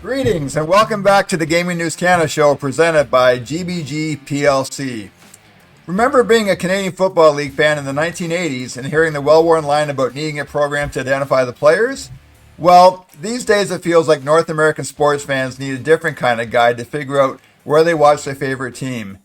Greetings and welcome back to the Gaming News Canada show presented by GBG Plc. Remember being a Canadian Football League fan in the 1980s and hearing the well-worn line about needing a program to identify the players? Well, these days it feels like North American sports fans need a different kind of guide to figure out where they watch their favorite team.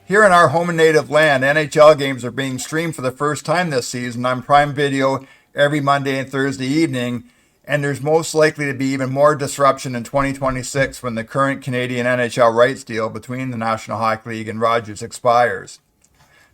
Here in our home and native land, NHL games are being streamed for the first time this season on Prime Video every Monday and Thursday evening, and there's most likely to be even more disruption in 2026 when the current Canadian NHL rights deal between the National Hockey League and Rogers expires.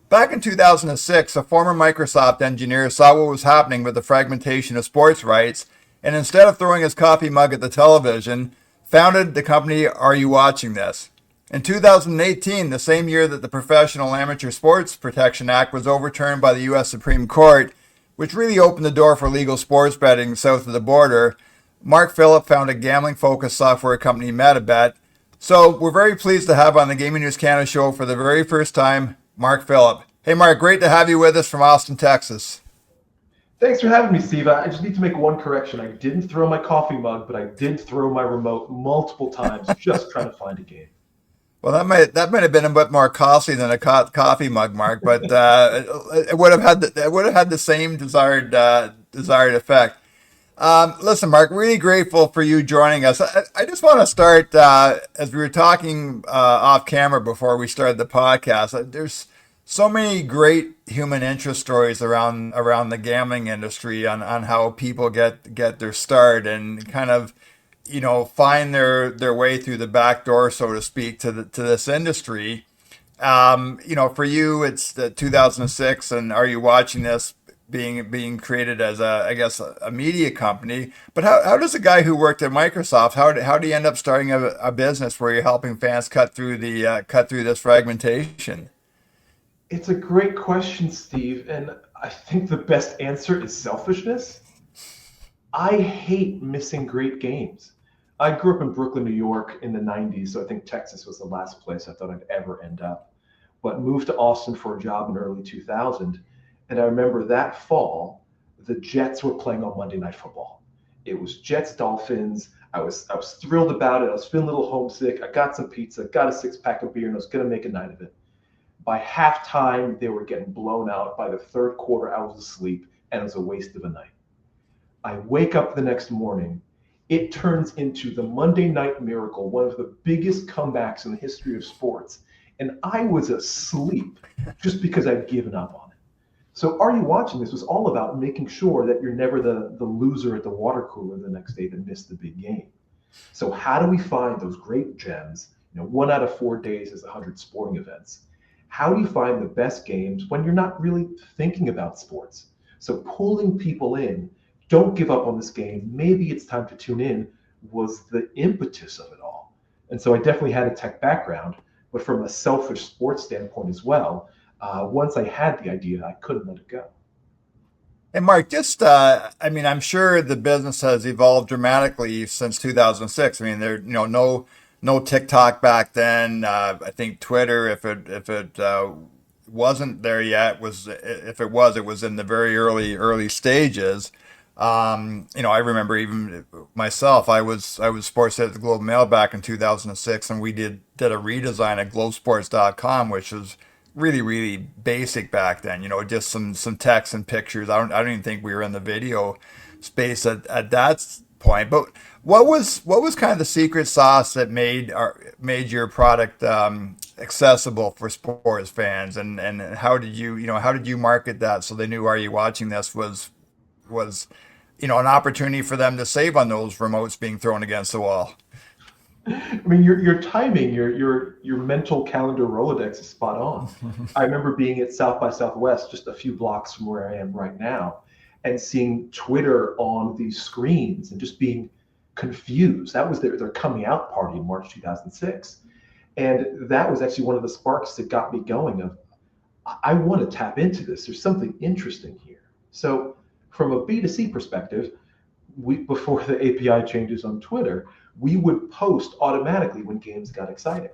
Back in 2006, a former Microsoft engineer saw what was happening with the fragmentation of sports rights, and instead of throwing his coffee mug at the television, founded the company Are You Watching This? In 2018, the same year that the Professional Amateur Sports Protection Act was overturned by the U.S. Supreme Court, which really opened the door for legal sports betting south of the border, Mark Phillip founded gambling-focused software company MetaBet. So we're very pleased to have on the Gaming News Canada show for the very first time, Mark Phillip. Hey Mark, great to have you with us from Austin, Texas. Thanks for having me, Steve. I just need to make one correction. I didn't throw my coffee mug, but I did throw my remote multiple times just trying to find a game. Well, that might have been a bit more costly than a coffee mug, Mark, but it would have had the same desired effect. Listen, Mark, really grateful for you joining us. I just want to start as we were talking off camera before we started the podcast. There's so many great human interest stories around the gambling industry on how people get their start and kind of find their way through the back door, so to speak, to this industry. For you, it's the 2006, and Are You Watching This being created as a media company. But how does a guy who worked at Microsoft, how do you end up starting a business where you're helping fans cut through this fragmentation? It's a great question, Steve, and I think the best answer is selfishness. I hate missing great games. I grew up in Brooklyn, New York in the 90s, so I think Texas was the last place I thought I'd ever end up. But moved to Austin for a job in early 2000, and I remember that fall, the Jets were playing on Monday Night Football. It was Jets-Dolphins. I was thrilled about it. I was feeling a little homesick. I got some pizza, got a six-pack of beer, and I was going to make a night of it. By halftime, they were getting blown out. By the third quarter, I was asleep, and it was a waste of a night. I wake up the next morning. It turns into the Monday Night Miracle, one of the biggest comebacks in the history of sports. And I was asleep just because I'd given up on it. So Are You Watching This was all about making sure that you're never the loser at the water cooler the next day that missed the big game. So how do we find those great gems? 1 out of 4 days is 100 sporting events. How do you find the best games when you're not really thinking about sports? So pulling people in, don't give up on this game, maybe it's time to tune in, was the impetus of it all. And so I definitely had a tech background, but from a selfish sports standpoint as well, once I had the idea, I couldn't let it go. And Mark, I'm sure the business has evolved dramatically since 2006. I mean, there, no TikTok back then. I think Twitter, if it wasn't there yet, it was in the very early stages. I remember even myself, I was sports editor at the Globe and Mail back in 2006, and we did a redesign at globesports.com, which was really, really basic back then, just some text and pictures. I don't even think we were in the video space at that point. But what was kind of the secret sauce that made your product accessible for sports fans, and how did you market that so they knew Are You Watching This was an opportunity for them to save on those remotes being thrown against the wall? I mean, your timing, your mental calendar Rolodex is spot on. I remember being at South by Southwest, just a few blocks from where I am right now, and seeing Twitter on these screens and just being confused. That was their coming out party in March 2006. And that was actually one of the sparks that got me going of, I want to tap into this. There's something interesting here. So from a B2C perspective, before the API changes on Twitter, we would post automatically when games got exciting.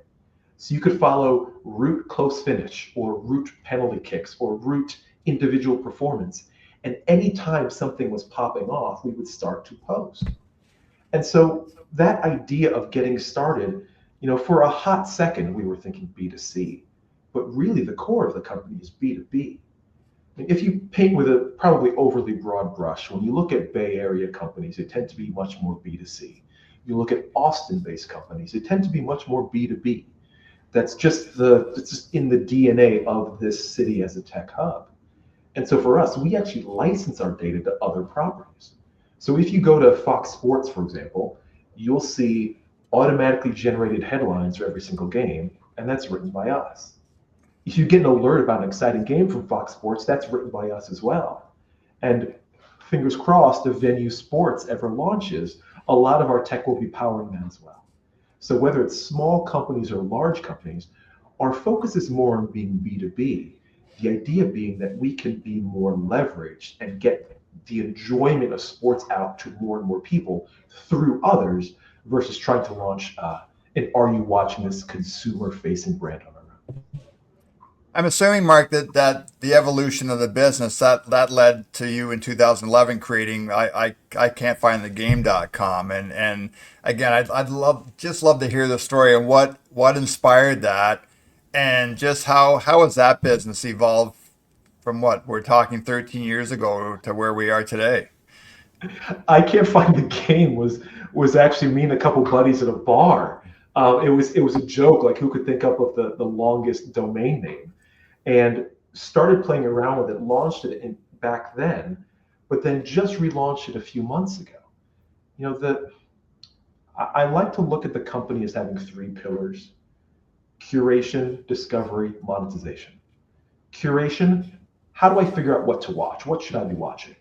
So you could follow root close finish or root penalty kicks or root individual performance. And anytime something was popping off, we would start to post. And so that idea of getting started, for a hot second, we were thinking B2C, but really the core of the company is B2B. If you paint with a probably overly broad brush, when you look at Bay Area companies, they tend to be much more B2C. You look at Austin-based companies, they tend to be much more B2B. It's just in the DNA of this city as a tech hub. And so for us, we actually license our data to other properties. So if you go to Fox Sports, for example, you'll see automatically generated headlines for every single game, and that's written by us. If you get an alert about an exciting game from Fox Sports, that's written by us as well. And fingers crossed, if Venue Sports ever launches, a lot of our tech will be powering that as well. So whether it's small companies or large companies, our focus is more on being B2B. The idea being that we can be more leveraged and get the enjoyment of sports out to more and more people through others versus trying to launch an Are You Watching This consumer-facing brand on our own. I'm assuming, Mark, that the evolution of the business that led to you in 2011 creating I can't find the game.com, and again I'd love to hear the story and what inspired that, and just how has that business evolved from what we're talking 13 years ago to where we are today. I can't find the game was actually me and a couple buddies at a bar. It was a joke, like who could think up of the longest domain name, and started playing around with it, launched it back then, but then just relaunched it a few months ago. I like to look at the company as having three pillars: curation, discovery, monetization. Curation, how do I figure out what to watch? What should I be watching?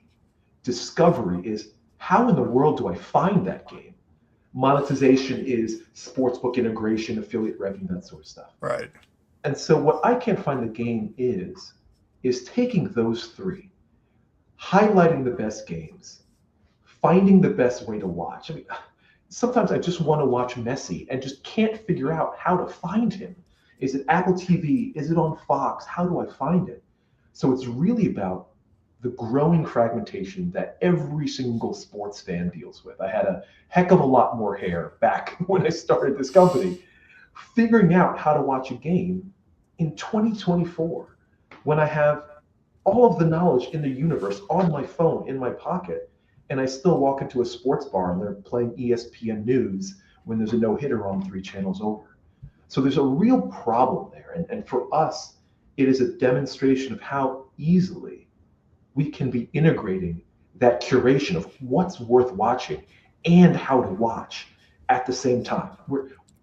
Discovery is, how in the world do I find that game? Monetization is sportsbook integration, affiliate revenue, that sort of stuff. Right. And so what I Can't Find the Game is taking those three, highlighting the best games, finding the best way to watch. I mean, sometimes I just want to watch Messi and just can't figure out how to find him. Is it Apple TV? Is it on Fox? How do I find it? So it's really about the growing fragmentation that every single sports fan deals with. I had a heck of a lot more hair back when I started this company. Figuring out how to watch a game in 2024, when I have all of the knowledge in the universe on my phone, in my pocket, and I still walk into a sports bar and they're playing ESPN News when there's a no-hitter on 3 channels over. So there's a real problem there. And for us, it is a demonstration of how easily we can be integrating that curation of what's worth watching and how to watch at the same time.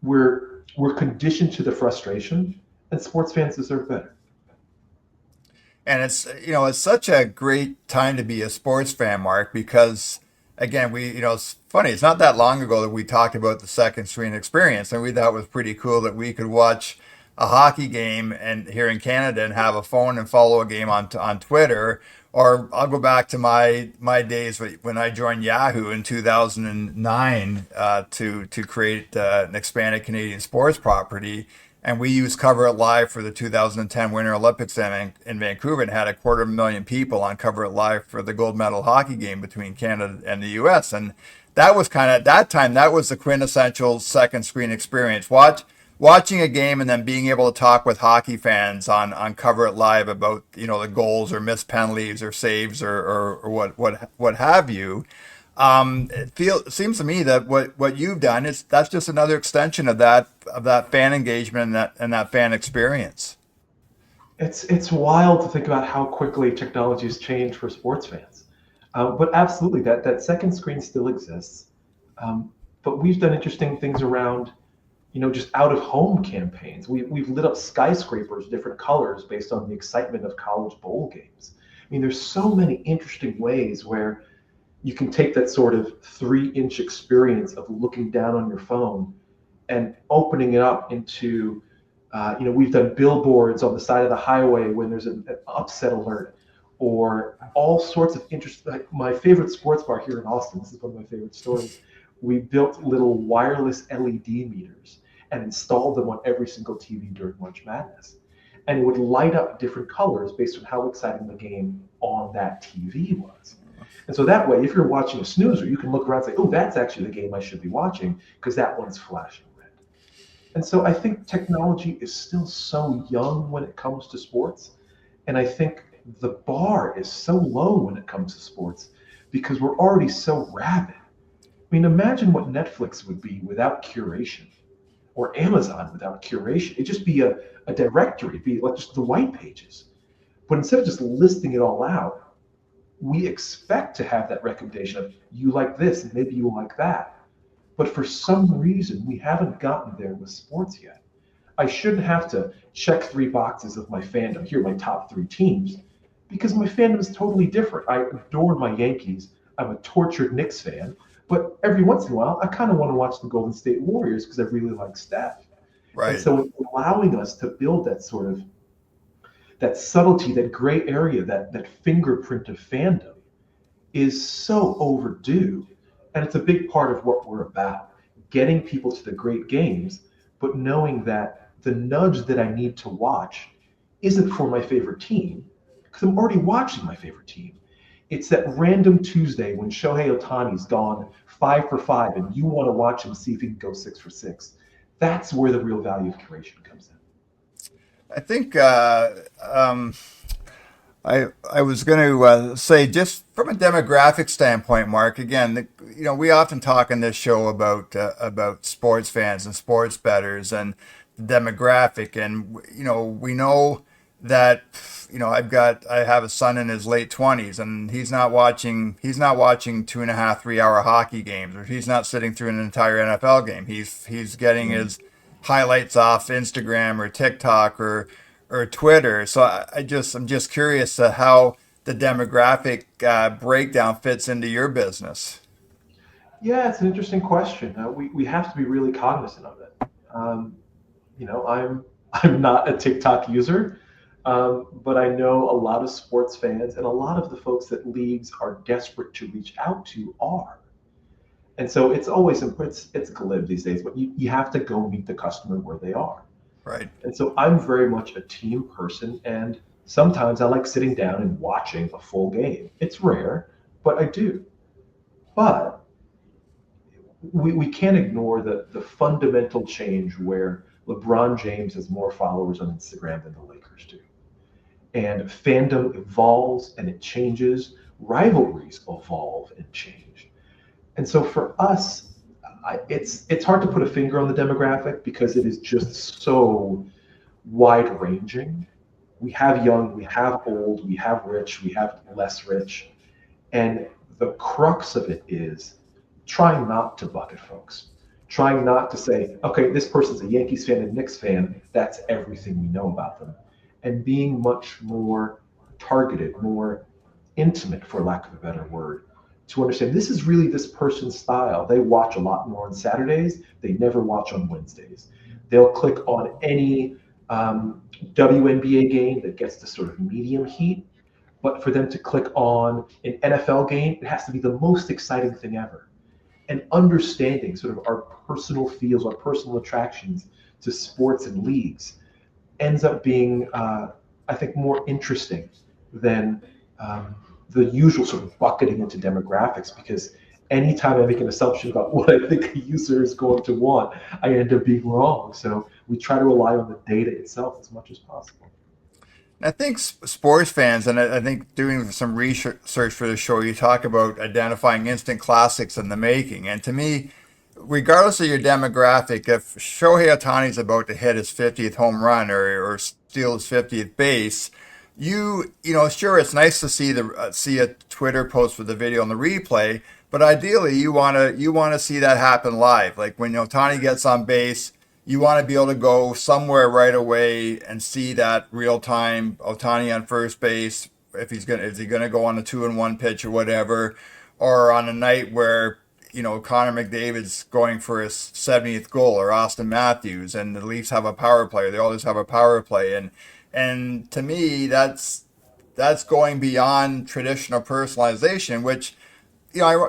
We're conditioned to the frustration, and sports fans deserve better. And it's such a great time to be a sports fan, Mark, because again, it's funny. It's not that long ago that we talked about the second screen experience, and we thought it was pretty cool that we could watch a hockey game and here in Canada and have a phone and follow a game on Twitter. Or I'll go back to my days when I joined Yahoo in 2009 to create an expanded Canadian sports property. And we used Cover It Live for the 2010 Winter Olympics in Vancouver, and had 250,000 people on Cover It Live for the gold medal hockey game between Canada and the U.S. And that was kind of, at that time, that was the quintessential second screen experience. Watching a game and then being able to talk with hockey fans on Cover It Live about the goals or missed penalties or saves or what have you. It seems to me that what you've done that's just another extension of that fan engagement and that fan experience. It's wild to think about how quickly technology has changed for sports fans, but absolutely that second screen still exists. But we've done interesting things around, just out of home campaigns. We've lit up skyscrapers different colors based on the excitement of college bowl games. I mean, there's so many interesting ways where you can take that sort of 3-inch experience of looking down on your phone and opening it up into, we've done billboards on the side of the highway when there's an upset alert, or all sorts of interesting, like my favorite sports bar here in Austin, this is one of my favorite stories. We built little wireless LED meters and installed them on every single TV during March Madness. And it would light up different colors based on how exciting the game on that TV was. And so that way, if you're watching a snoozer, you can look around and say, oh, that's actually the game I should be watching because that one's flashing red. And so I think technology is still so young when it comes to sports. And I think the bar is so low when it comes to sports because we're already so rabid. I mean, imagine what Netflix would be without curation, or Amazon without curation. It'd just be a directory, it'd be like just the white pages. But instead of just listing it all out, we expect to have that recommendation of you like this and maybe you like that. But for some reason, we haven't gotten there with sports yet. I shouldn't have to check 3 boxes of my fandom. Here are my top 3 teams, because my fandom is totally different. I adore my Yankees. I'm a tortured Knicks fan. But every once in a while, I kind of want to watch the Golden State Warriors because I really like Steph. And Right. so it's allowing us to build that sort of that subtlety, that gray area, that fingerprint of fandom is so overdue. And it's a big part of what we're about, getting people to the great games, but knowing that the nudge that I need to watch isn't for my favorite team, because I'm already watching my favorite team. It's that random Tuesday when Shohei Ohtani's gone 5 for 5 and you want to watch him see if he can go 6 for 6. That's where the real value of curation comes in. I think I was going to say, just from a demographic standpoint, Mark. Again, we often talk in this show about sports fans and sports bettors and the demographic, and we know that I have a son in his late 20s, and he's not watching 2.5 3 hour hockey games, or he's not sitting through an entire NFL game. He's getting his highlights off Instagram or TikTok or Twitter. So I'm just curious how the demographic breakdown fits into your business. Yeah, it's an interesting question. We have to be really cognizant of it. I'm not a TikTok user, but I know a lot of sports fans and a lot of the folks that leagues are desperate to reach out to are. And so it's always it's glib these days, but you have to go meet the customer where they are. Right. And so I'm very much a team person, and sometimes I like sitting down and watching a full game. It's rare, but I do. But we can't ignore the fundamental change where LeBron James has more followers on Instagram than the Lakers do. And fandom evolves and it changes. Rivalries evolve and change. And so for us, it's hard to put a finger on the demographic because it is just so wide ranging. We have young, we have old, we have rich, we have less rich. And the crux of it is trying not to bucket folks, trying not to say, okay, this person's a Yankees fan and Knicks fan, that's everything we know about them. And being much more targeted, more intimate, for lack of a better word, to understand this is really this person's style. They watch a lot more on Saturdays. They never watch on Wednesdays. They'll click on any WNBA game that gets the sort of medium heat. But for them to click on an NFL game, it has to be the most exciting thing ever. And understanding sort of our personal feels, our personal attractions to sports and leagues ends up being, I think, more interesting than the usual sort of bucketing into demographics, because anytime I make an assumption about what I think a user is going to want, I end up being wrong. So we try to rely on the data itself as much as possible. I think sports fans, and I think doing some research for the show, you talk about identifying instant classics in the making. And to me, regardless of your demographic, if Shohei Ohtani is about to hit his 50th home run or steal his 50th base, sure, it's nice to see a Twitter post with the video and the replay, but ideally you want to see that happen live. Like when Ohtani gets on base, you want to be able to go somewhere right away and see that real time Ohtani on first base. Is he gonna go on a 2-1 pitch or whatever, or on a night where Connor McDavid's going for his 70th goal, or Austin Matthews, and the Leafs have a power play. They always have a power play, and to me that's going beyond traditional personalization, which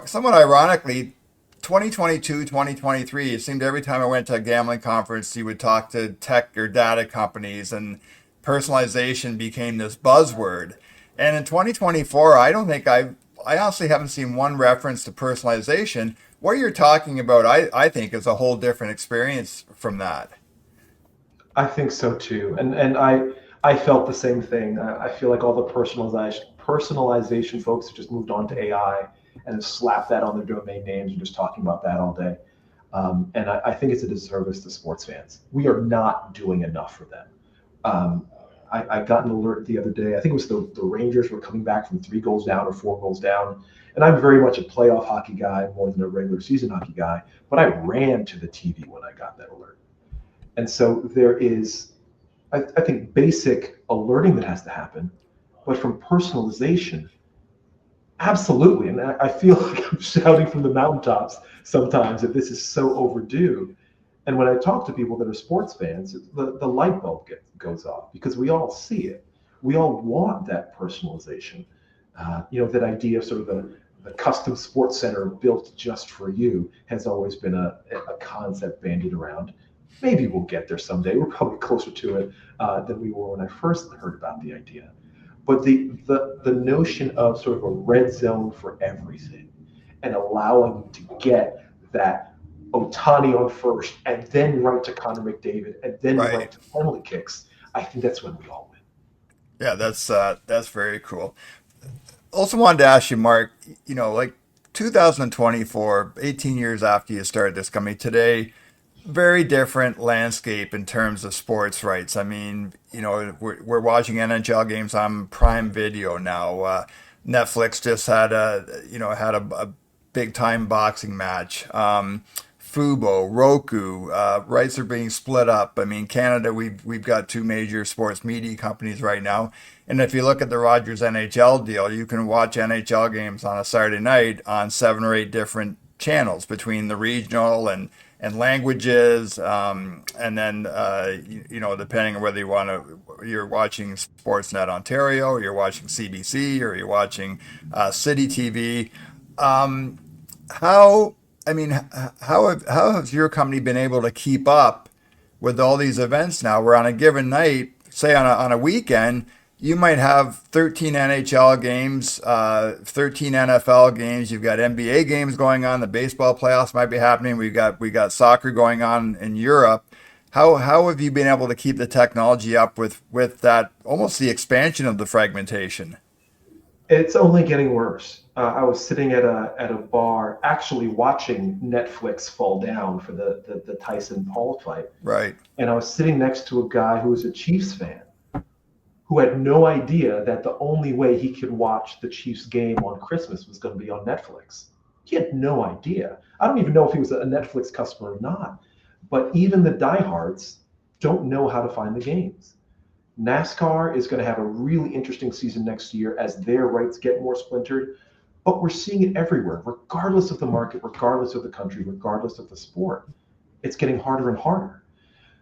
somewhat ironically, 2022, 2023, it seemed every time I went to a gambling conference, you would talk to tech or data companies, and personalization became this buzzword. And in 2024, I don't think I honestly haven't seen one reference to personalization. What you're talking about, I think, is a whole different experience from that. I think so too, and I felt the same thing. I feel like all the personalization folks have just moved on to AI and have slapped that on their domain names and just talking about that all day. And I think it's a disservice to sports fans. We are not doing enough for them. Um, I got an alert the other day. I think it was the Rangers were coming back from 3 goals down or 4 goals down. And I'm very much a playoff hockey guy more than a regular season hockey guy. But I ran to the TV when I got that alert. And so there is, I think, basic alerting that has to happen. But from personalization, absolutely. And I feel like I'm shouting from the mountaintops sometimes that this is so overdue. And when I talk to people that are sports fans, the light bulb goes off because we all see it. We all want that personalization. That idea of sort of the custom sports center built just for you has always been a concept bandied around. Maybe we'll get there someday. We're probably closer to it than we were when I first heard about the idea. But the notion of sort of a red zone for everything and allowing you to get that Otani on first and then right to Connor McDavid and then right Right. to penalty kicks, I think that's when we all win. Yeah, that's very cool. Also wanted to ask you, Mark, like 2024, 18 years after you started this company, today, very different landscape in terms of sports rights. I mean, we're watching NHL games on Prime Video now. Netflix just had a big time boxing match. Fubo, Roku, rights are being split up. I mean, Canada, we've got two major sports media companies right now, and if you look at the Rogers NHL deal, you can watch NHL games on a Saturday night on 7 or 8 different channels between the regional and languages, and then depending on whether you're watching Sportsnet Ontario, or you're watching CBC, or you're watching City TV. Um, how I mean, how has your company been able to keep up with all these events now? Where on a given night, say on a weekend, you might have 13 NHL games, 13 NFL games. You've got NBA games going on. The baseball playoffs might be happening. We got soccer going on in Europe. How have you been able to keep the technology up with that almost the expansion of the fragmentation? It's only getting worse. I was sitting at a bar, actually watching Netflix fall down for the Tyson Paul fight, Right. and I was sitting next to a guy who was a Chiefs fan, who had no idea that the only way he could watch the Chiefs game on Christmas was going to be on Netflix. He had no idea. I don't even know if he was a Netflix customer or not. But even the diehards don't know how to find the games. NASCAR is going to have a really interesting season next year as their rights get more splintered. But we're seeing it everywhere, regardless of the market, regardless of the country, regardless of the sport. It's getting harder and harder.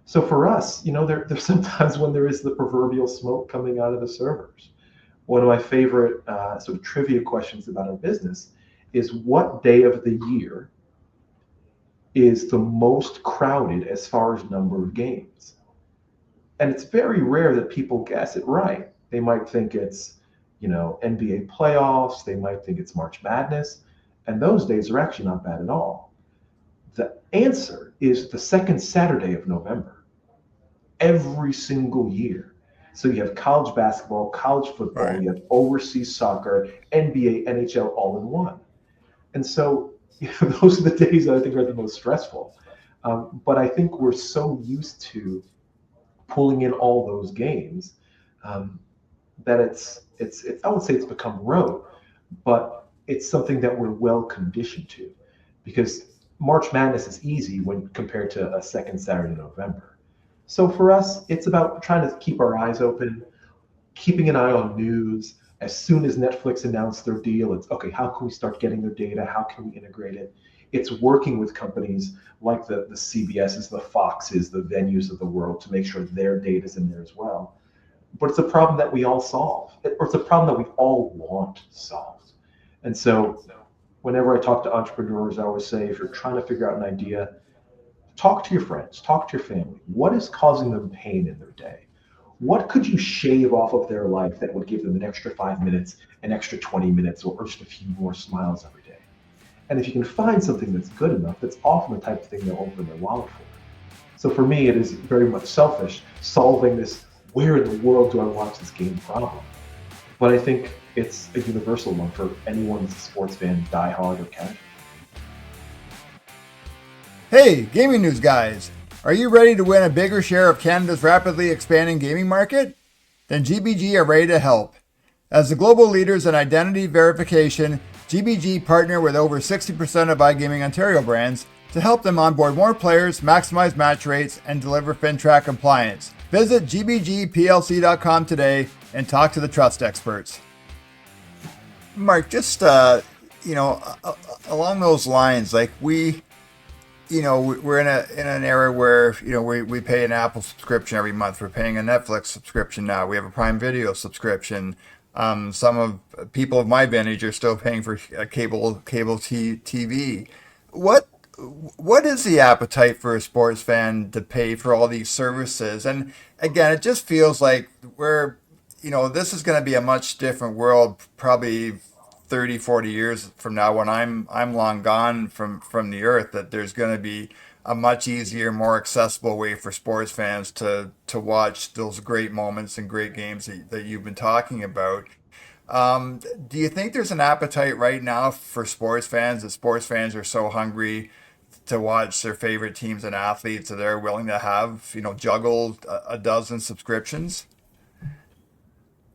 So for us, there's sometimes when there is the proverbial smoke coming out of the servers. One of my favorite sort of trivia questions about our business is what day of the year is the most crowded as far as number of games? And it's very rare that people guess it right. They might think it's, NBA playoffs. They might think it's March Madness. And those days are actually not bad at all. The answer is the second Saturday of November every single year. So you have college basketball, college football, Right. you have overseas soccer, NBA, NHL all in one. And so those are the days that I think are the most stressful. But I think we're so used to pulling in all those games um, that it's I would say it's become rote, but it's something that we're well conditioned to, because March Madness is easy when compared to a second Saturday in November. So for us, it's about trying to keep our eyes open, keeping an eye on news. As soon as Netflix announced their deal, it's okay, how can we start getting their data? How can we integrate it? It's working with companies like the CBSs, the Foxes, the venues of the world to make sure their data is in there as well. But it's a problem that we all solve, or it's a problem that we all want solved. And so whenever I talk to entrepreneurs, I always say, if you're trying to figure out an idea, talk to your friends, talk to your family. What is causing them pain in their day? what could you shave off of their life that would give them an extra 5 minutes, an extra 20 minutes, or just a few more smiles every day? And if you can find something that's good enough, that's often the type of thing they'll open their wallet for. So for me, it is very much selfish solving this where in the world do I watch this game problem. But I think it's a universal one for anyone that's a sports fan, diehard or casual. Hey, gaming news guys! Are you ready to win a bigger share of Canada's rapidly expanding gaming market? Then GBG are ready to help. As the global leaders in identity verification, GBG partner with over 60% of iGaming Ontario brands to help them onboard more players, maximize match rates, and deliver FinTrack compliance. Visit gbgplc.com today and talk to the trust experts. Mark, just along those lines, like we're in an era where we pay an Apple subscription every month. We're paying a Netflix subscription now. We have a Prime Video subscription. Some of people of my vintage are still paying for cable TV. What is the appetite for a sports fan to pay for all these services? And again, it just feels like this is going to be a much different world probably 30, 40 years from now when I'm long gone from the earth, that there's going to be a much easier, more accessible way for sports fans to watch those great moments and great games that you've been talking about. Do you think there's an appetite right now for sports fans, that sports fans are so hungry to watch their favorite teams and athletes that they're willing to have, juggle a dozen subscriptions?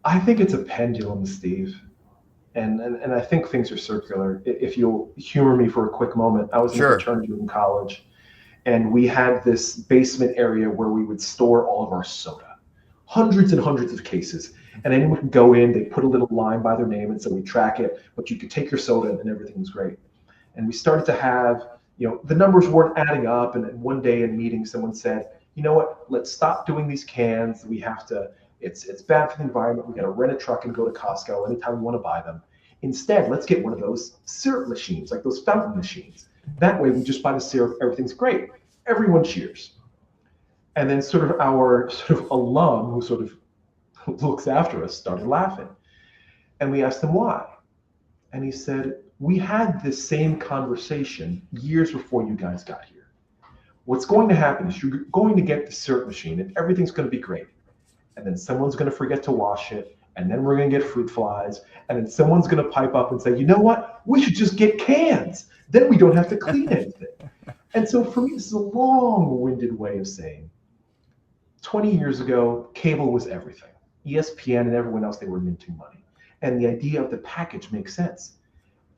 I think it's a pendulum, Steve. And I think things are circular. If you'll humor me for a quick moment, I was in a fraternity in college, and we had this basement area where we would store all of our soda, hundreds and hundreds of cases. And anyone could go in, they put a little line by their name, and so we track it, but you could take your soda and everything was great. And we started to have, the numbers weren't adding up. And one day in meeting, someone said, you know what, let's stop doing these cans. We have to, it's bad for the environment. We got to rent a truck and go to Costco anytime we want to buy them. Instead, let's get one of those syrup machines, like those fountain machines. That way we just buy the syrup, everything's great. Everyone cheers. And then sort of our alum who sort of looks after us started laughing. And we asked him why. And he said, we had this same conversation years before you guys got here. What's going to happen is you're going to get the syrup machine and everything's going to be great. And then someone's going to forget to wash it. And then we're going to get fruit flies. And then someone's going to pipe up and say, you know what? We should just get cans. Then we don't have to clean anything. And so for me, this is a long-winded way of saying 20 years ago, cable was everything. ESPN and everyone else, they were minting money. And the idea of the package makes sense.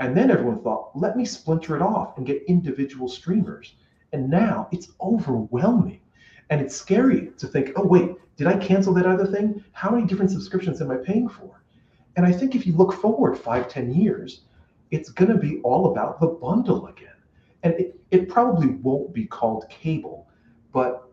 And then everyone thought, let me splinter it off and get individual streamers. And now it's overwhelming. And it's scary to think, oh, wait, did I cancel that other thing? How many different subscriptions am I paying for? And I think if you look forward 5-10 years, it's going to be all about the bundle again. And it probably won't be called cable, but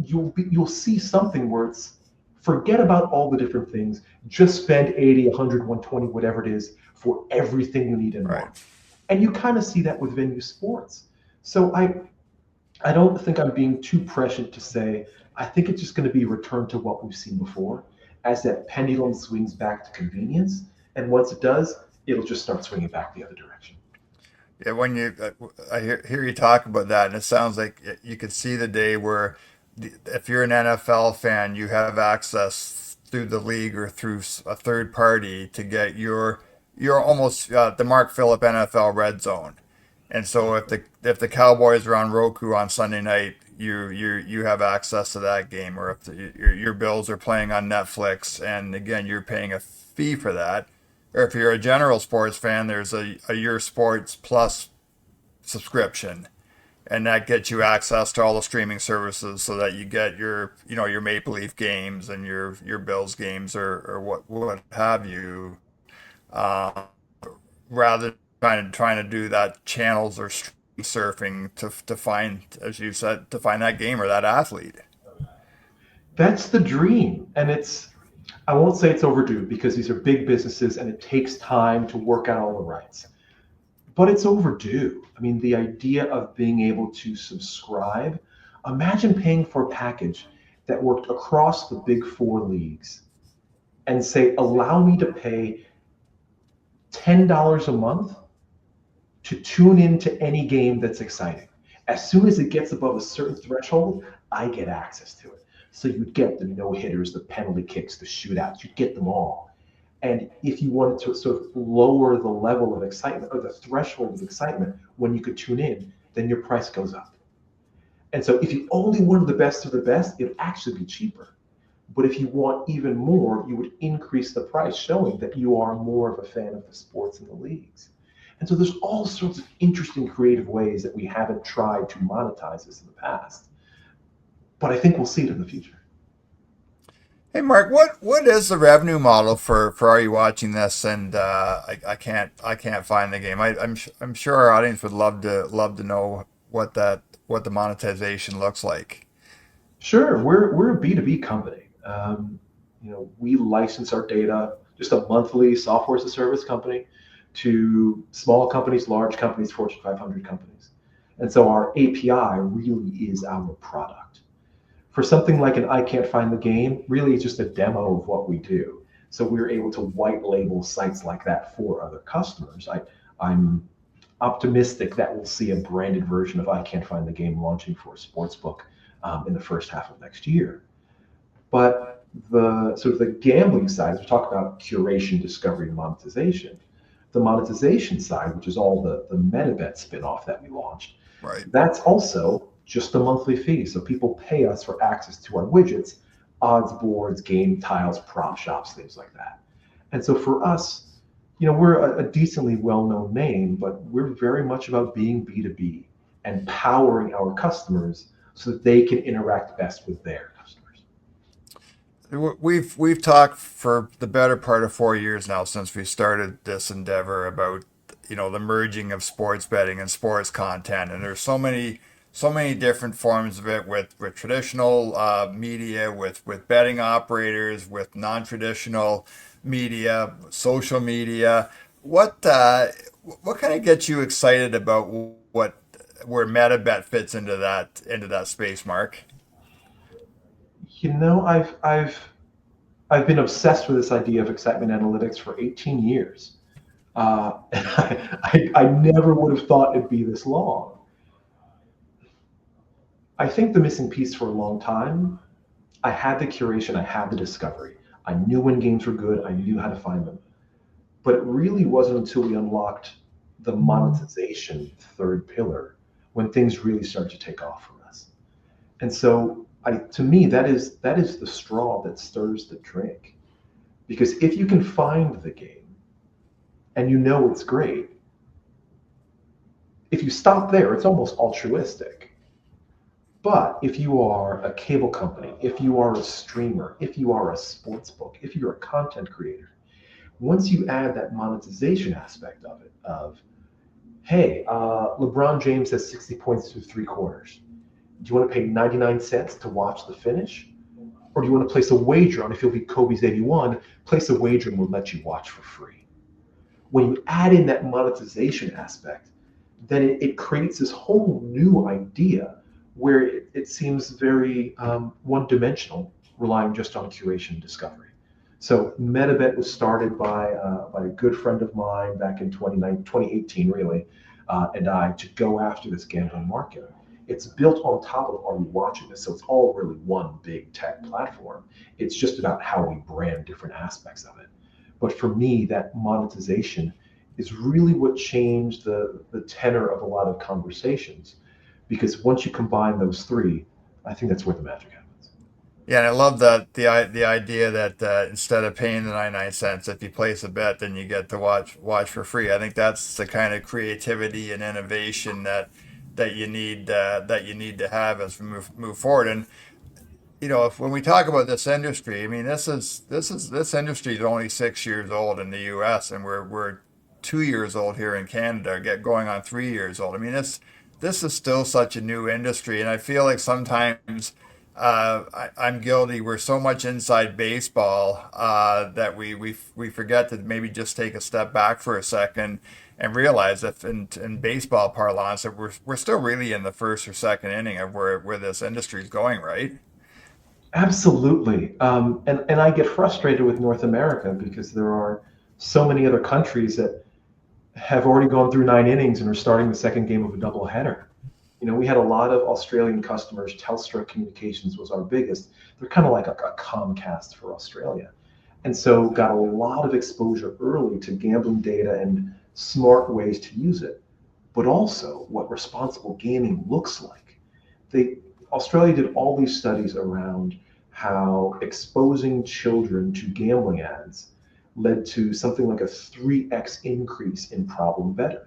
you'll see something where it's forget about all the different things, just spend 80, 100, 120, whatever it is for everything you need and want. And you kind of see that with venue sports. So I don't think I'm being too prescient to say, I think it's just going to be a return to what we've seen before as that pendulum swings back to convenience. And once it does, it'll just start swinging back the other direction. Yeah, when I hear you talk about that, and it sounds like you could see the day where if you're an NFL fan, you have access through the league or through a third party to get you're almost the Mark Phillip NFL red zone. And so if the Cowboys are on Roku on Sunday night, you have access to that game, or if your Bills are playing on Netflix, and again you're paying a fee for that. Or if you're a general sports fan, there's a Your Sports Plus subscription, and that gets you access to all the streaming services, so that you get your Maple Leaf games and your Bills games or what have you, rather than trying to do that channels or surfing to find, as you said, to find that game or that athlete. That's the dream, and I won't say it's overdue because these are big businesses and it takes time to work out all the rights, but it's overdue. I mean, the idea of being able to subscribe, imagine paying for a package that worked across the big four leagues and say, allow me to pay $10 a month to tune into any game that's exciting. As soon as it gets above a certain threshold, I get access to it. So you'd get the no-hitters, the penalty kicks, the shootouts, you'd get them all. And if you wanted to sort of lower the level of excitement or the threshold of excitement when you could tune in, then your price goes up. And so if you only wanted the best of the best, it'd actually be cheaper. But if you want even more, you would increase the price, showing that you are more of a fan of the sports and the leagues. And so there's all sorts of interesting creative ways that we haven't tried to monetize this in the past. But I think we'll see it in the future. Hey Mark, what is the revenue model for Are You Watching This? And I can't find the game. I'm sure our audience would love to know what the monetization looks like. Sure, we're a B2B company. We license our data, just a monthly software as a service company, to small companies, large companies, Fortune 500 companies. And so our API really is our product. For something like an I Can't Find the Game, really it's just a demo of what we do. So we're able to white label sites like that for other customers. I'm optimistic that we'll see a branded version of I Can't Find the Game launching for a sportsbook in the first half of next year. But the sort of the gambling side, as we talk about curation, discovery, and monetization, the monetization side, which is all the MetaBet spinoff that we launched, Right. that's also just a monthly fee. So people pay us for access to our widgets, odds boards, game tiles, prop shops, things like that. And so for us, we're a decently well-known name, but we're very much about being B2B and powering our customers so that they can interact best with their customers. We've talked for the better part of 4 years now since we started this endeavor about the merging of sports betting and sports content, and there's so many different forms of it with traditional media, with betting operators, with non-traditional media, social media. What kind of gets you excited about where MetaBet fits into that space, Mark? I've been obsessed with this idea of excitement analytics for 18 years. And I never would have thought it'd be this long. I think the missing piece for a long time, I had the curation, I had the discovery. I knew when games were good, I knew how to find them. But it really wasn't until we unlocked the monetization third pillar when things really started to take off for us. And so to me, that is the straw that stirs the drink. Because if you can find the game and you know it's great, if you stop there, it's almost altruistic. But if you are a cable company, if you are a streamer, if you are a sports book, if you're a content creator, once you add that monetization aspect of it, hey, LeBron James has 60 points through three quarters. Do you want to pay 99 cents to watch the finish? Or do you want to place a wager on if you'll beat Kobe's 81? Place a wager and we'll let you watch for free. When you add in that monetization aspect, then it creates this whole new idea where it seems very one-dimensional, relying just on curation and discovery. So MetaBet was started by a good friend of mine back in 2018, really, and I, to go after this gambling market. It's built on top of Are You Watching This? So it's all really one big tech platform. It's just about how we brand different aspects of it. But for me, that monetization is really what changed the tenor of a lot of conversations. Because once you combine those three, I think that's where the magic happens. Yeah, and I love the idea that instead of paying the 99 cents, if you place a bet, then you get to watch for free. I think that's the kind of creativity and innovation that you need to have as we move forward. And when we talk about this industry, I mean, this industry is only 6 years old in the U.S. and we're 2 years old here in Canada, going on 3 years old. I mean, this is still such a new industry, and I feel like sometimes I'm guilty. We're so much inside baseball that we forget to maybe just take a step back for a second and realize that in baseball parlance that we're still really in the first or second inning of where this industry is going, right? Absolutely. And I get frustrated with North America because there are so many other countries that have already gone through 9 innings and are starting the second game of a doubleheader. We had a lot of Australian customers. Telstra Communications was our biggest. They're kind of like a Comcast for Australia. And so got a lot of exposure early to gambling data and smart ways to use it, but also what responsible gaming looks like. They Australia did all these studies around how exposing children to gambling ads led to something like a 3x increase in problem betting.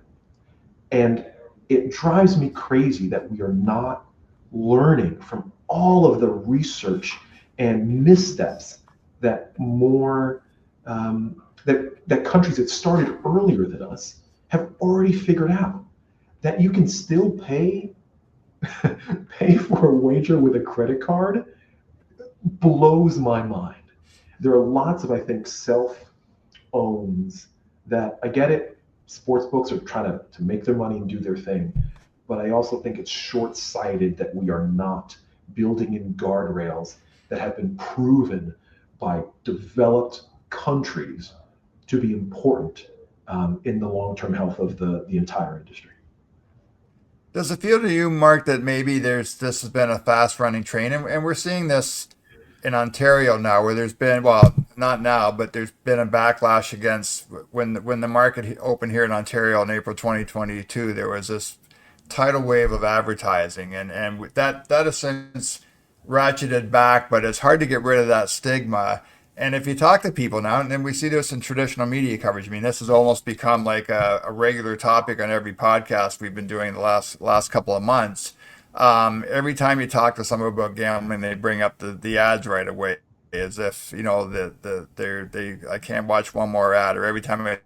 And it drives me crazy that we are not learning from all of the research and missteps that more that countries that started earlier than us have already figured out that you can still pay for a wager with a credit card blows my mind. There are lots of, I think, self owns that I get it. Sports books are trying to make their money and do their thing. But I also think it's short sighted that we are not building in guardrails that have been proven by developed countries to be important in the long term health of the entire industry. Does it feel to you, Mark, that maybe this has been a fast running train, and we're seeing this in Ontario now, where there's been, well, not now, but there's been a backlash against when the market opened here in Ontario in April 2022. There was this tidal wave of advertising, and that has since ratcheted back, but it's hard to get rid of that stigma. And if you talk to people now, and then we see this in traditional media coverage. I mean, this has almost become like a regular topic on every podcast we've been doing the last couple of months. Every time you talk to someone about gambling, they bring up the ads right away, as if they I can't watch one more ad. Or every time I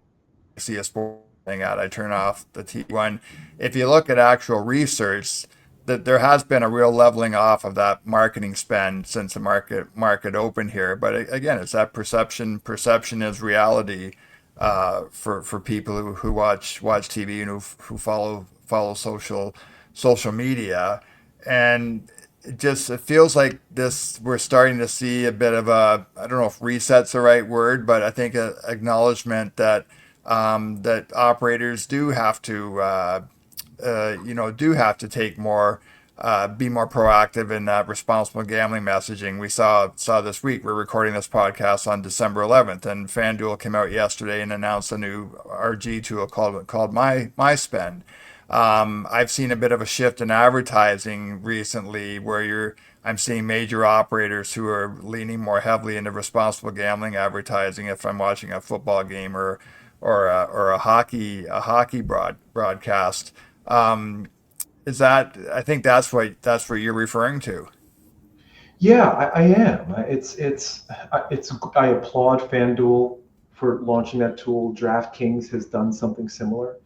see a sporting ad, I turn off the T1. If you look at actual research, that there has been a real leveling off of that marketing spend since the market opened here. But again, it's that perception. Perception is reality for people who watch TV and who follow social media. And it feels like this we're starting to see a bit of a, I don't know if reset's the right word, but I think a acknowledgement that that operators do have to take more, be more proactive in that responsible gambling messaging. We saw this week. We're recording this podcast on December 11th, and FanDuel came out yesterday and announced a new RG tool called My Spend. I've seen a bit of a shift in advertising recently, where I'm seeing major operators who are leaning more heavily into responsible gambling advertising. If I'm watching a football game or a hockey broadcast. Is that, I think that's what you're referring to. Yeah, I am. I applaud FanDuel for launching that tool. DraftKings has done something similar.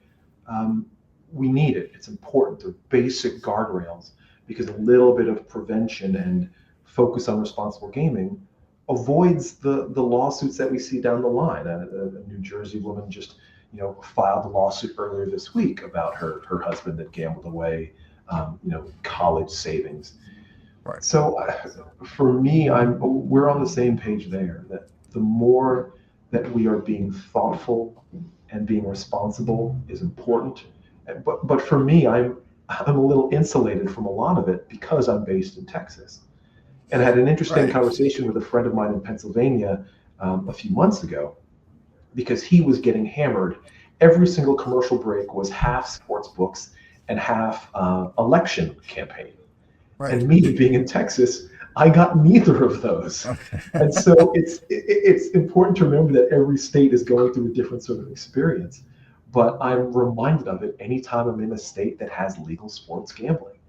Um, we need it. It's important. They're basic guardrails because a little bit of prevention and focus on responsible gaming avoids the lawsuits that we see down the line. A New Jersey woman just filed a lawsuit earlier this week about her husband that gambled away college savings. Right. So for me, we're on the same page there. That the more that we are being thoughtful and being responsible is important. But for me, I'm a little insulated from a lot of it because I'm based in Texas, and I had an interesting Right. conversation with a friend of mine in Pennsylvania a few months ago because he was getting hammered. Every single commercial break was half sports books and half election campaign. Right. And me being in Texas, I got neither of those. Okay. And so it's important to remember that every state is going through a different sort of experience. But I'm reminded of it anytime I'm in a state that has legal sports gambling.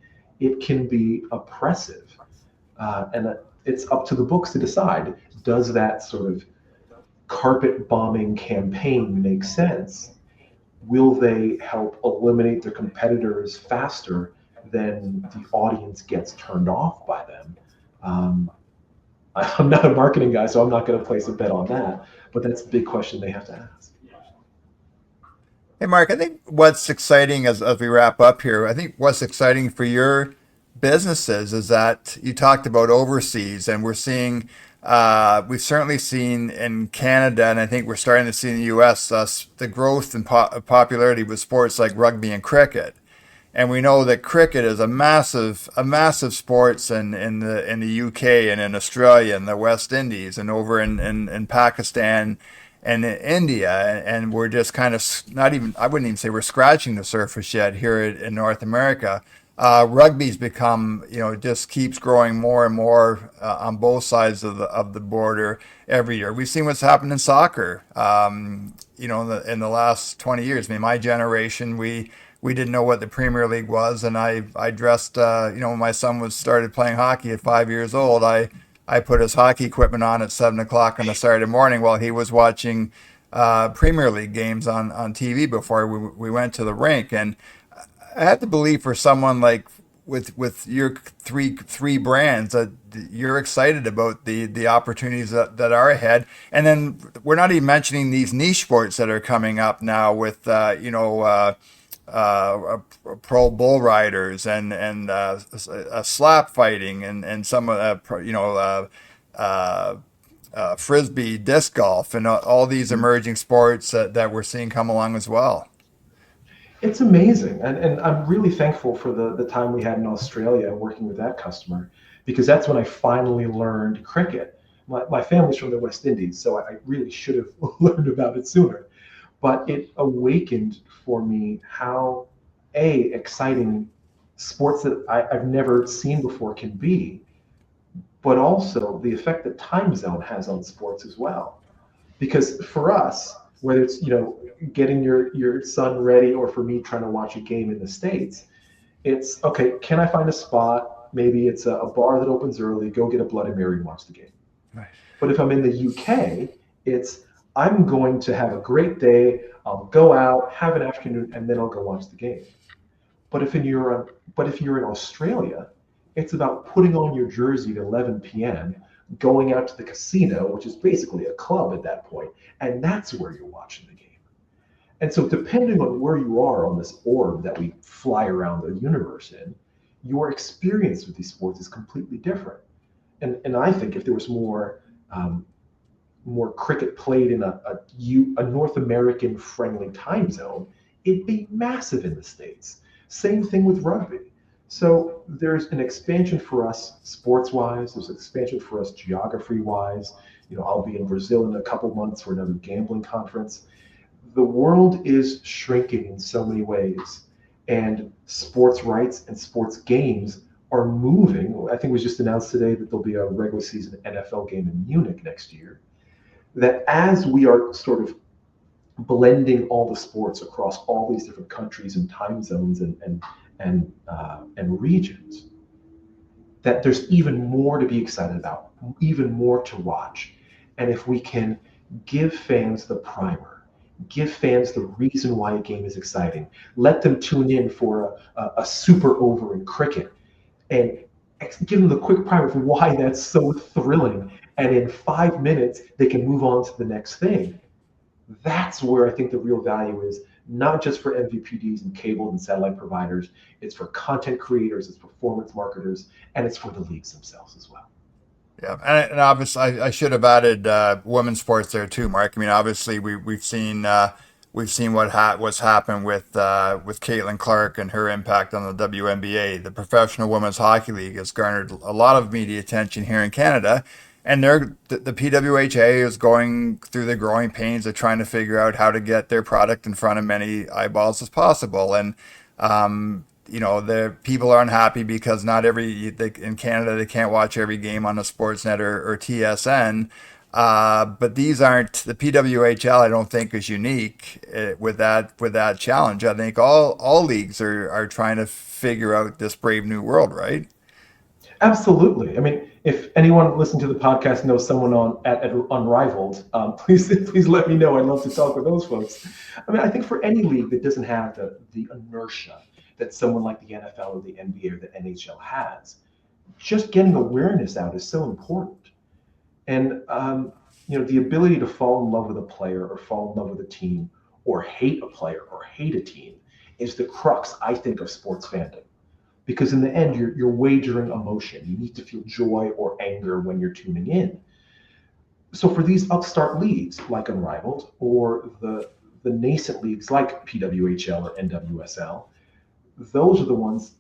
It can be oppressive. And it's up to the books to decide, does that sort of carpet bombing campaign make sense? Will they help eliminate their competitors faster than the audience gets turned off by them? Um, I'm not a marketing guy, so I'm not going to place a bet on that. But that's the big question they have to ask. Hey, Mark, I think what's exciting as we wrap up here, I think what's exciting for your businesses is that you talked about overseas, and we've certainly seen in Canada, and I think we're starting to see in the U.S. The growth in popularity with sports like rugby and cricket. And we know that cricket is a massive sports in the UK and in Australia and the West Indies and over in Pakistan and in India. And we're just kind of not even, I wouldn't even say we're scratching the surface yet here in North America. Rugby's become, just keeps growing more and more on both sides of the border every year. We've seen what's happened in soccer, in the last 20 years. I mean, my generation, we didn't know what the Premier League was, and I dressed, when my son started playing hockey at 5 years old, I put his hockey equipment on at 7 o'clock on a Saturday morning while he was watching Premier League games on TV before we went to the rink. And I have to believe for someone like with your three brands that you're excited about the opportunities that are ahead. And then we're not even mentioning these niche sports that are coming up now with pro bull riders and slap fighting and some frisbee disc golf and all these emerging sports that we're seeing come along as well. It's amazing. And I'm really thankful for the time we had in Australia working with that customer, because that's when I finally learned cricket. My family's from the West Indies, so I really should have learned about it sooner. But it awakened for me how exciting sports that I've never seen before can be, but also the effect that time zone has on sports as well. Because for us, whether it's getting your son ready, or for me trying to watch a game in the States, it's okay, can I find a spot? Maybe it's a bar that opens early, go get a Bloody Mary and watch the game. Right. But if I'm in the UK, it's I'm going to have a great day, I'll go out, have an afternoon, and then I'll go watch the game. But if you're in Australia, it's about putting on your jersey at 11 p.m., going out to the casino, which is basically a club at that point, and that's where you're watching the game. And so depending on where you are on this orb that we fly around the universe in, your experience with these sports is completely different. And I think if there was more cricket played in a North American friendly time zone, it'd be massive in the States. Same thing with rugby. So there's an expansion for us sports-wise. There's an expansion for us geography-wise. I'll be in Brazil in a couple months for another gambling conference. The world is shrinking in so many ways, and sports rights and sports games are moving. I think it was just announced today that there'll be a regular season NFL game in Munich next year. That as we are sort of blending all the sports across all these different countries and time zones and regions, that there's even more to be excited about, even more to watch. And if we can give fans the primer, give fans the reason why a game is exciting, let them tune in for a super over in cricket, and give them the quick primer for why that's so thrilling. And in 5 minutes, they can move on to the next thing. That's where I think the real value is, not just for MVPDs and cable and satellite providers. It's for content creators, it's performance marketers, and it's for the leagues themselves as well. Yeah, and obviously I should have added women's sports there too, Mark. I mean, obviously we've seen what's happened with Caitlin Clark and her impact on the WNBA. The Professional Women's Hockey League has garnered a lot of media attention here in Canada, and the PWHA is going through the growing pains of trying to figure out how to get their product in front of many eyeballs as possible. And the people aren't happy because in Canada they can't watch every game on a Sportsnet or TSN. But these aren't the PWHL. I don't think is unique with that challenge. I think all leagues are trying to figure out this brave new world, right? Absolutely. I mean, if anyone listening to the podcast knows someone at Unrivaled, please let me know. I'd love to talk with those folks. I mean, I think for any league that doesn't have the inertia that someone like the NFL or the NBA or the NHL has, just getting awareness out is so important. And the ability to fall in love with a player or fall in love with a team or hate a player or hate a team is the crux, I think, of sports fandom. because in the end, you're wagering emotion. You need to feel joy or anger when you're tuning in. So for these upstart leagues like Unrivaled, or the nascent leagues like PWHL or NWSL, those are the ones,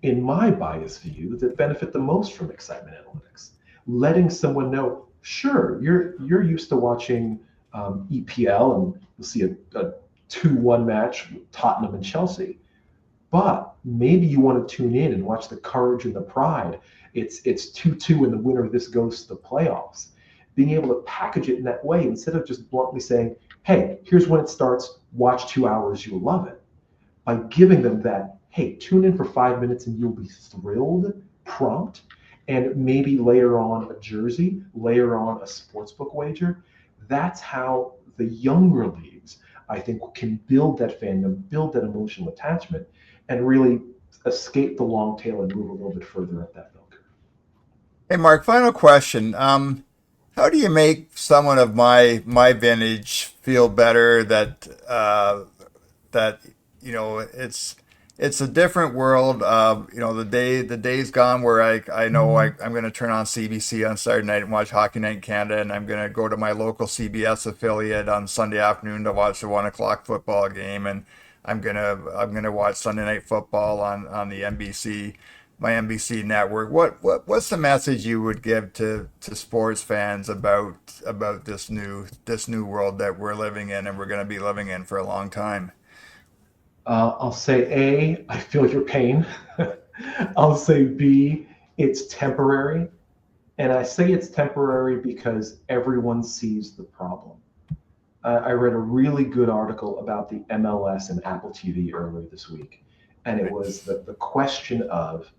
in my biased view, that benefit the most from excitement analytics. Letting someone know, sure, you're used to watching EPL, and you'll see a 2-1 match with Tottenham and Chelsea, but maybe you want to tune in and watch the courage and the pride. It's 2-2 and the winner of this goes to the playoffs. Being able to package it in that way instead of just bluntly saying, hey, here's when it starts, watch 2 hours, you'll love it. By giving them that, hey, tune in for 5 minutes and you'll be thrilled prompt, and maybe layer on a jersey, layer on a sportsbook wager. That's how the younger leagues, I think, can build that fandom, build that emotional attachment, and really escape the long tail and move a little bit further up that bell curve. Hey, Mark, final question. How do you make someone of my vintage feel better that it's a different world? The day's gone where I know I'm going to turn on CBC on Saturday night and watch Hockey Night in Canada, and I'm going to go to my local CBS affiliate on Sunday afternoon to watch the 1 o'clock football game, and I'm gonna watch Sunday Night Football on the NBC, my NBC network. What's the message you would give to sports fans about this new world that we're living in and we're going to be living in for a long time? I'll say A, I feel your pain. I'll say B, it's temporary. And I say it's temporary because everyone sees the problem. I read a really good article about the MLS and Apple TV earlier this week. And it was the question of,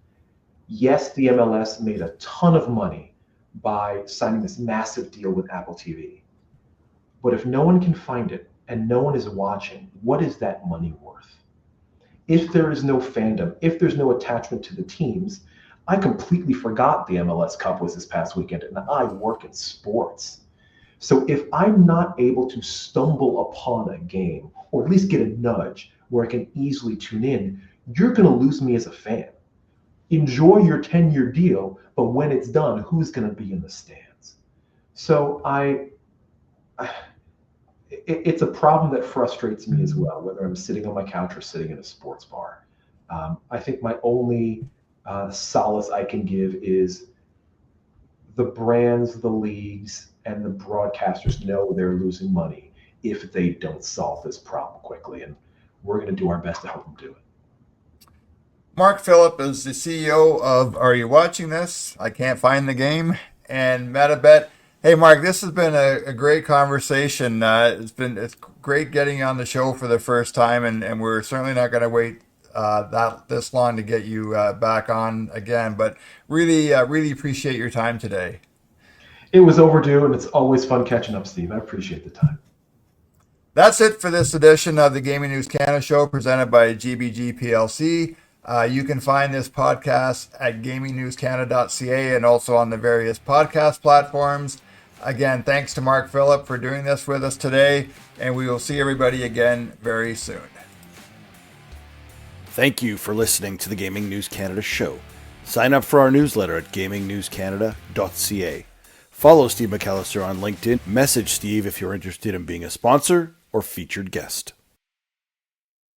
yes, the MLS made a ton of money by signing this massive deal with Apple TV. But if no one can find it and no one is watching, what is that money worth? If there is no fandom, if there's no attachment to the teams, I completely forgot the MLS Cup was this past weekend, and I work in sports. So if I'm not able to stumble upon a game, or at least get a nudge where I can easily tune in, you're going to lose me as a fan. Enjoy your 10-year deal, but when it's done, who's going to be in the stands? So it's a problem that frustrates me as well, whether I'm sitting on my couch or sitting in a sports bar. I think my only solace I can give is the brands, the leagues, and the broadcasters know they're losing money if they don't solve this problem quickly. And we're going to do our best to help them do it. Mark Phillip is the CEO of Are You Watching This? I Can't Find the Game, and MetaBet. Hey, Mark, this has been a great conversation. It's great getting you on the show for the first time, and we're certainly not going to wait this long to get you back on again. But really appreciate your time today. It was overdue, and it's always fun catching up, Steve. I appreciate the time. That's it for this edition of the Gaming News Canada show presented by GBG Plc. You can find this podcast at gamingnewscanada.ca and also on the various podcast platforms. Again, thanks to Mark Phillip for doing this with us today, and we will see everybody again very soon. Thank you for listening to the Gaming News Canada show. Sign up for our newsletter at gamingnewscanada.ca. Follow Steve McAllister on LinkedIn. Message Steve if you're interested in being a sponsor or featured guest.